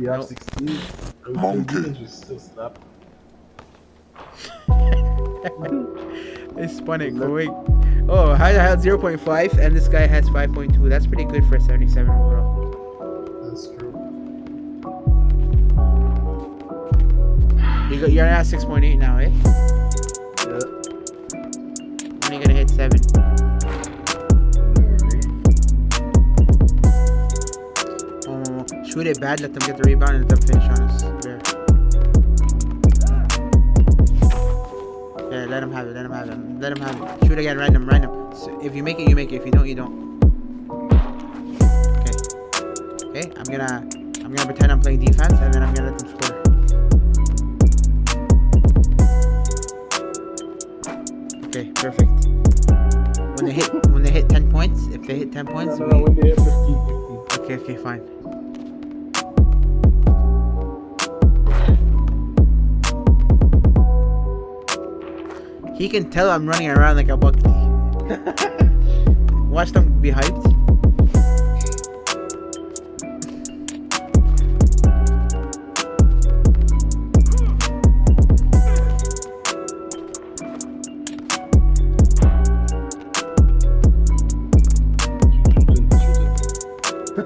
You have Nope. 16. Monkey. Just still slap. They spun it quick. Oh, I had 0.5 and this guy has 5.2. That's pretty good for a 77 overall. That's true. You're at 6.8 now, eh? Yeah. When are you gonna hit 7? Oh, shoot it bad, let them get the rebound and let them finish on us. There. Yeah, let them have it, let them have it, let them have it. Shoot again, random. So if you make it, you make it. If you don't, you don't. Okay, I'm gonna pretend I'm playing defense and then I'm gonna let them score. Okay, perfect. When they hit 10 points, if they hit 10 points, No, when they hit 15. Okay, fine. He can tell I'm running around like a bucket. Watch them be hyped.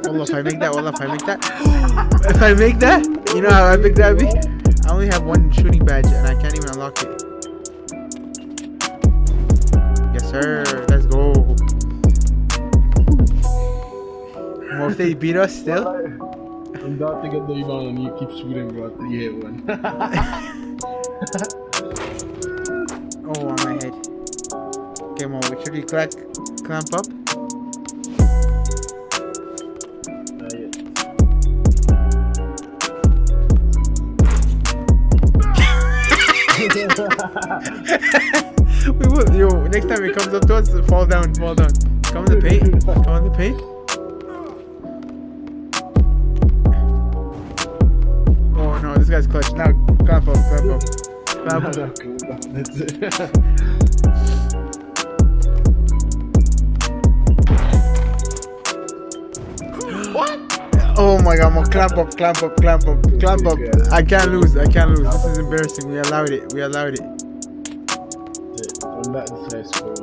Well, if I make that, if I make that, you know how epic that would be? I only have one shooting badge and I can't even unlock it. Yes, sir. Let's go. Well, if they beat us still. I'm about to get the rebound and you keep shooting, bro, until you hit one. Oh, on my head. Okay, well, should we clamp up? Not yet. We will. Yo, next time it comes up to us, fall down. Come in the paint. Oh no, this guy's clutch. Now, clamp up. That's it. What? Oh my god, I'm gonna clamp up. I can't lose. This is embarrassing. We allowed it. I'm not this nice score.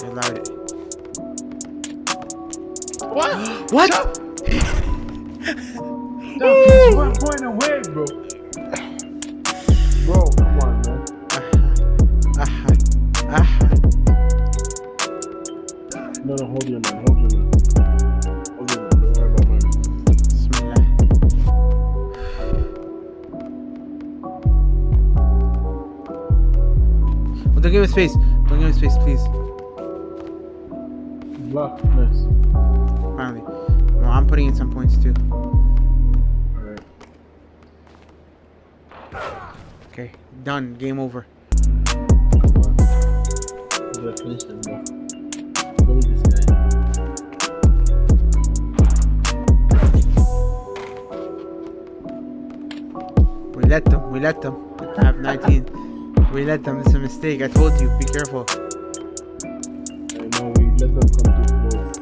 We allowed it. What? What? No, he's 1 point away, bro. Bro, come on, man. No, hold your man. Don't worry about mine. Bismillah. Oh, don't give him space, please. Block, nice. Finally. Well, I'm putting in some points too. Alright. Okay, done. Game over. You gotta finish them, bro. Bully this guy. We let them. I have 19. We let them. It's a mistake. I told you. Be careful. I know, we let them come too close.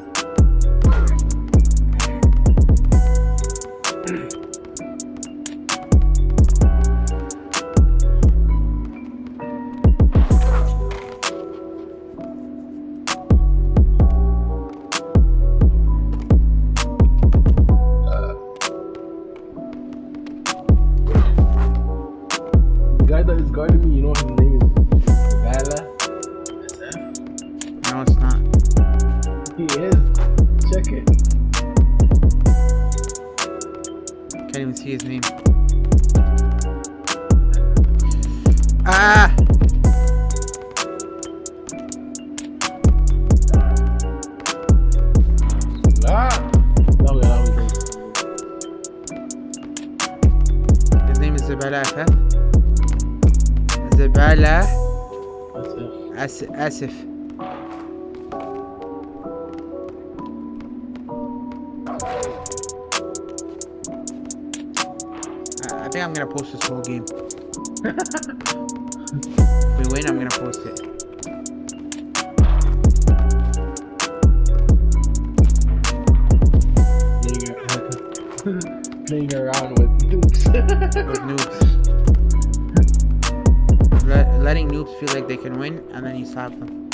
The guy that is guarding me, you know his name is Gala? No, it's not. He is. Check it. Can't even see his name. Ah! His name is Zabala FF. Zabala Asif. I think I'm gonna post this whole game. If we win, I'm gonna post it. There you go. playing around with noobs. With noobs. Letting noobs feel like they can win, and then you slap them.